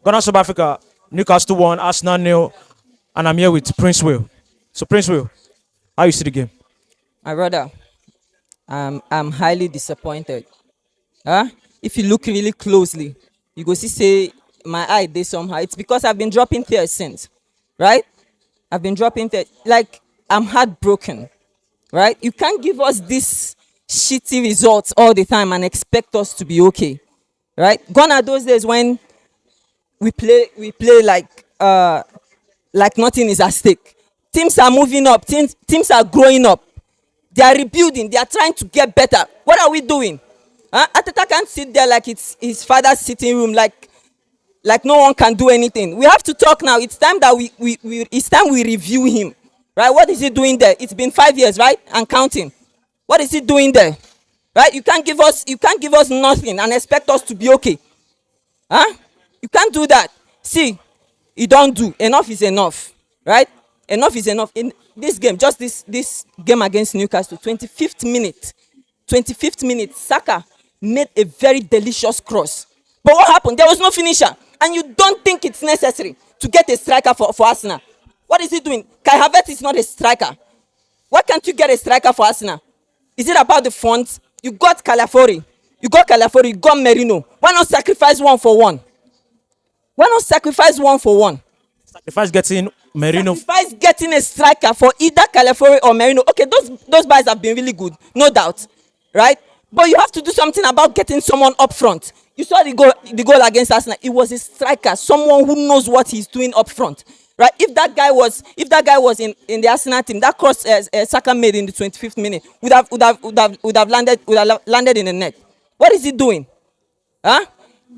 Ghana, South Africa, Newcastle 1, Arsenal 0, and I'm here with Prince Will. So, Prince Will, how you see the game? My brother, I'm highly disappointed. Huh? If you look really closely, you go see say my eye dey somehow. It's because I've been dropping tears since, right? I've been dropping tears. Like I'm heartbroken, right? You can't give us this shitty results all the time and expect us to be okay, right? Gone are those days when we play like nothing is at stake. Teams are moving up. Teams are growing up. They are rebuilding. They are trying to get better. What are we doing? Arteta can't sit there like it's his father's sitting room, like no one can do anything. We have to talk now. It's time that it's time we review him, right? What is he doing there? It's been 5 years, right, and counting. What is he doing there, right? You can't give us nothing and expect us to be okay, huh? You can't do that. See, you don't do enough is enough, right? Enough is enough. In this game, just this game against Newcastle, 25th minute, Saka made a very delicious cross. But what happened? There was no finisher. And you don't think it's necessary to get a striker for Arsenal. What is he doing? Kai Havertz is not a striker. Why can't you get a striker for Arsenal? Is it about the funds? You got Calafori. You got Merino. Why not sacrifice one for one? Why not sacrifice one for one? Sacrifice getting Merino. Sacrifice getting a striker for either Calafori or Merino. Okay, those guys have been really good, no doubt, right? But you have to do something about getting someone up front. You saw the goal against Arsenal. It was a striker, someone who knows what he's doing up front, right? If that guy was in the Arsenal team, that cross Saka made in the 25th minute would have landed in the net. What is he doing? Huh?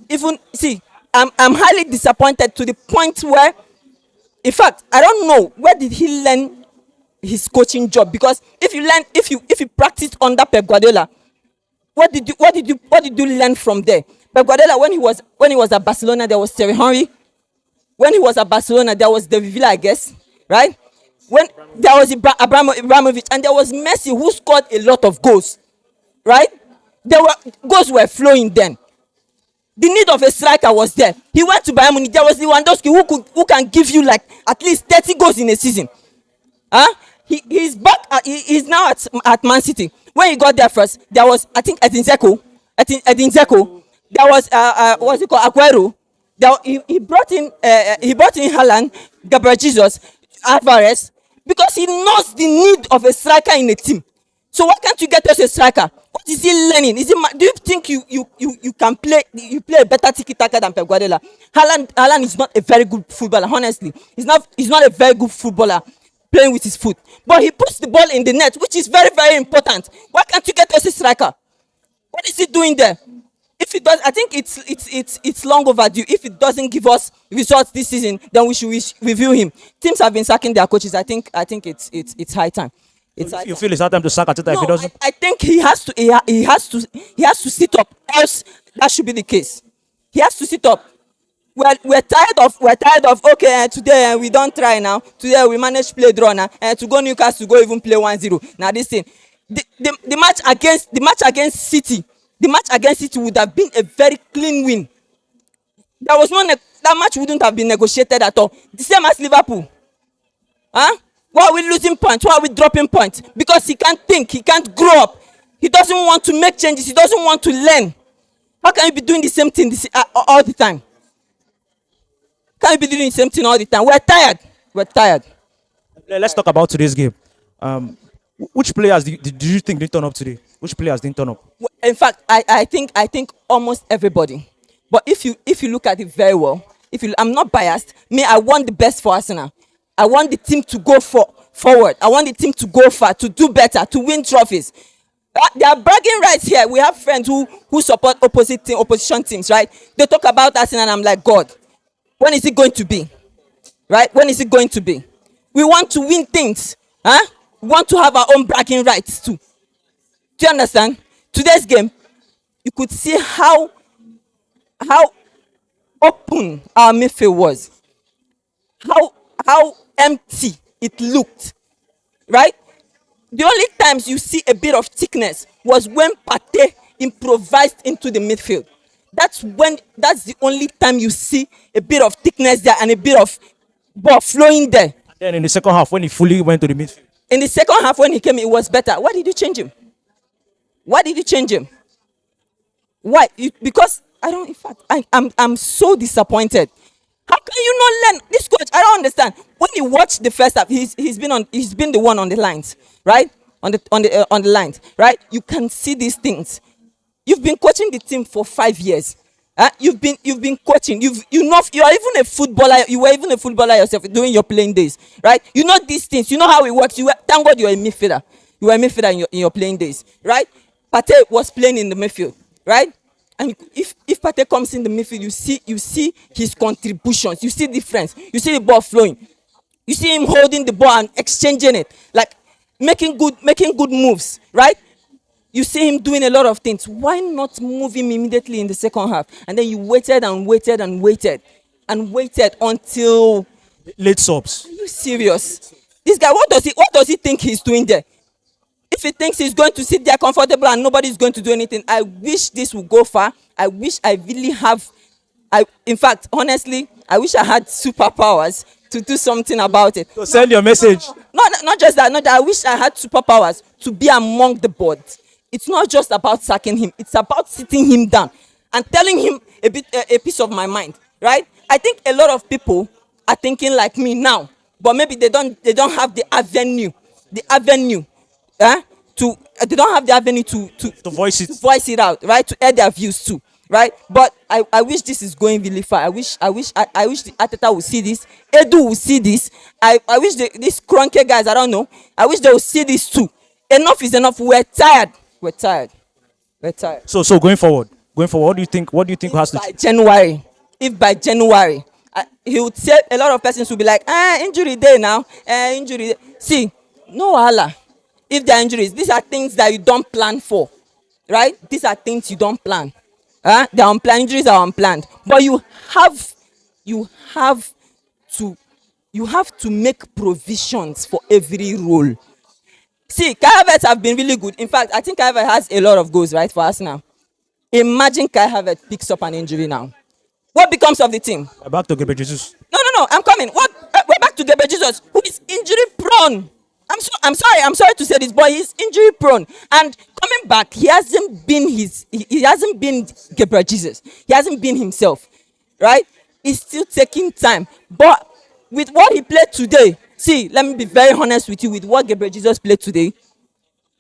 Even see, I'm highly disappointed to the point where, in fact, I don't know where did he learn his coaching job, because if you practiced under Pep Guardiola, what did you learn from there? Pep Guardiola, when he was at Barcelona, there was Thierry Henry. When he was at Barcelona, there was David Villa, I guess, right? When there was Ibrahimovic, and there was Messi, who scored a lot of goals, right? Goals were flowing then. The need of a striker was there. He went to Bayern Munich. There was Lewandowski who can give you like at least 30 goals in a season. He's back. He's now at Man City. When he got there first, there was, I think, Edin Dzeko. There was what's it called, Aguero. He brought in Haaland, Gabriel Jesus, Alvarez, because he knows the need of a striker in a team. So why can't you get us a striker? What is he learning? Do you think you can play a better tiki-taka than Pep Guardiola? Haaland is not a very good footballer, honestly. He's not a very good footballer playing with his foot. But he puts the ball in the net, which is very, very important. Why can't you get us a striker? What is he doing there? If it does, I think it's long overdue. If it doesn't give us results this season, then we should review him. Teams have been sacking their coaches. I think it's high time. You feel it's hard time to sack Arteta if he doesn't? I think he has to sit up. Else that should be the case. He has to sit up. We're tired of okay, today we don't try now. Today we manage to play draw now, and to go Newcastle to go even play 1-0. Now this thing, the match against City would have been a very clean win. There was that match wouldn't have been negotiated at all. The same as Liverpool. Huh? Why are we losing points? Why are we dropping points? Because he can't think. He can't grow up. He doesn't want to make changes. He doesn't want to learn. How can you be doing the same thing all the time? Can't you be doing the same thing all the time? We're tired. Let's talk about today's game. Which players did you think didn't turn up today? Which players didn't turn up? In fact, I think almost everybody. But if you look at it very well, I'm not biased. I want the best for Arsenal. I want the team to go forward. I want the team to go far, to do better, to win trophies. There are bragging rights here. We have friends who support opposition teams, right? They talk about Arsenal, and I'm like, God, when is it going to be? Right? When is it going to be? We want to win things. Huh? We want to have our own bragging rights too. Do you understand? Today's game, you could see how open our midfield was. How empty it looked, right? The only times you see a bit of thickness was when Partey improvised into the midfield. That's the only time you see a bit of thickness there and a bit of ball flowing there. Then in the second half, when he fully went to the midfield, In the second half, when he came, it was better. Why did you change him? Why did you change him? Why? Because I don't. In fact, I'm so disappointed. How can you not learn this coach? I don't understand. When you watch the first half, he's been the one on the lines, right? On the lines, right? You can see these things. You've been coaching the team for 5 years. You've been coaching. You are even a footballer. You were even a footballer yourself during your playing days, right? You know these things. You know how it works. Thank God you're a midfielder. You were a midfielder in your playing days, right? Pate was playing in the midfield, right? And if Pate comes in the midfield, you see his contributions. You see difference. You see the ball flowing. You see him holding the ball and exchanging it, like making good moves, right? You see him doing a lot of things. Why not move him immediately in the second half? And then you waited and waited and waited and waited until. late subs. Are you serious? This guy, what does he think he's doing there? If he thinks he's going to sit there comfortable and nobody's going to do anything, I wish this would go far. I wish I really have. In fact, honestly, I wish I had superpowers to do something about it. So send your message. Not just that. Not that. I wish I had superpowers to be among the boards. It's not just about sacking him. It's about sitting him down and telling him a piece of my mind, right? I think a lot of people are thinking like me now, but maybe they don't have the avenue, they don't have the avenue To voice it. to voice it out, right? To air their views too, right? But I wish this is going really far. I wish the Arteta will see this. Edu will see this. I wish these cronky guys, I don't know. I wish they will see this too. Enough is enough. We're tired. So going forward, what do you think? What do you think has to By January, if by January, he would say a lot of persons will be like, injury day now, injury day. See, no wahala. If there are injuries, these are things that you don't plan for, right? These are things you don't plan. They are unplanned. Injuries are unplanned, but you have to make provisions for every role. See, Kai Havertz have been really good. In fact, I think Kai Havertz has a lot of goals, right, for us now. Imagine Kai Havertz picks up an injury now. What becomes of the team? back to Gabriel Jesus? No, I'm coming. We're back to Gabriel Jesus, who is injury prone. I'm sorry to say this, but he's injury prone. And coming back, he hasn't been Gabriel Jesus. He hasn't been himself, right? He's still taking time. But with what he played today, see, let me be very honest with you. With what Gabriel Jesus played today,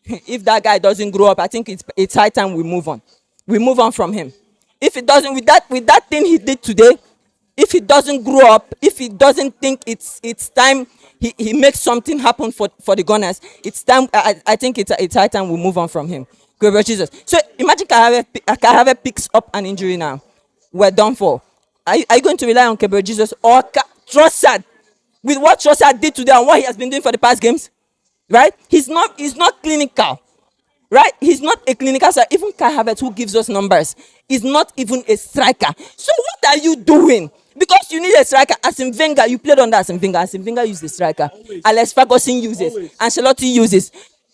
if that guy doesn't grow up, I think it's high time we move on. We move on from him. If it doesn't, with that thing he did today, if he doesn't grow up, if he doesn't think it's time he makes something happen for the Gunners, it's time. I think it's high time we move on from him. Gabriel Jesus. So imagine Kahave picks up an injury now. We're done for. Are you going to rely on Gabriel Jesus or Trossard? With what Trossard did today and what he has been doing for the past games, right? He's not clinical, right? He's not a clinical striker. Even Kai Havertz, who gives us numbers, is not even a striker. So what are you doing? Because you need a striker. Arsene Wenger, you played under Arsene Wenger. Arsene Wenger used the striker. Always. Alex Ferguson uses. Always. Ancelotti uses.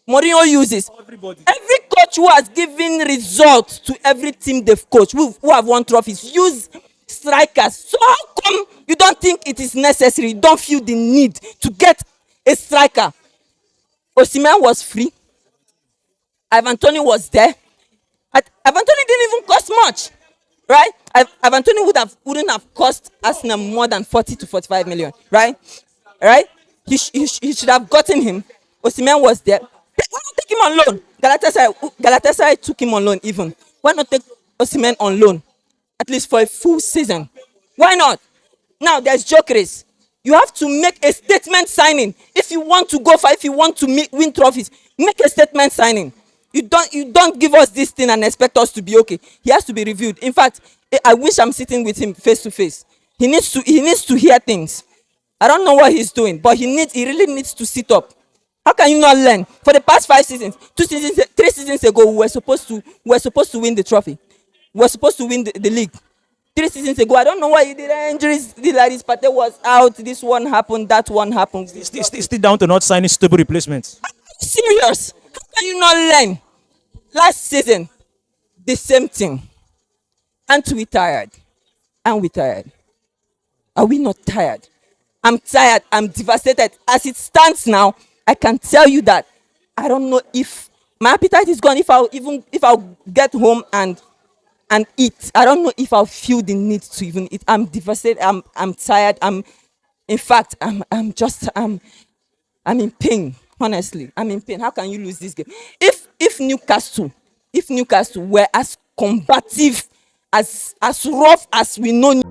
Mourinho uses. Everybody. Every coach who has given results to every team they've coached, who have won trophies, use strikers. So how come you don't think it is necessary? You don't feel the need to get a striker? Osimhen was free. Ivan Toney was there. Ivan Toney didn't even cost much, right? Ivan Toney wouldn't have cost Arsenal more than 40 to 45 million, right? Right? He should have gotten him. Osimhen was there. Why not take him on loan? Galatasaray took him on loan even. Why not take Osimhen on loan? At least for a full season. Why not? Now there's Jokeres. You have to make a statement signing. If you want to go far, if you want to win trophies, make a statement signing. You don't give us this thing and expect us to be okay. He has to be reviewed. In fact, I wish I'm sitting with him face to face. He needs to hear things. I don't know what he's doing, but he really needs to sit up. How can you not learn? For the past 5 seasons, 3 seasons ago, we were supposed to win the trophy. We were supposed to win the league. 3 seasons ago, I don't know why he did injuries. Like this Pate was out. This one happened. That one happened. Still down to not signing stable replacements. Are you serious? How can you not learn? Last season, the same thing. Aren't we tired? Aren't we tired? Are we not tired? I'm tired. I'm devastated. As it stands now, I can tell you that I don't know if my appetite is gone. If I'll get home and eat, I don't know if I'll feel the need to even eat. I'm devastated. I'm tired. In fact, I'm in pain. Honestly, I'm in pain. How can you lose this game? If Newcastle were as combative, as rough as we know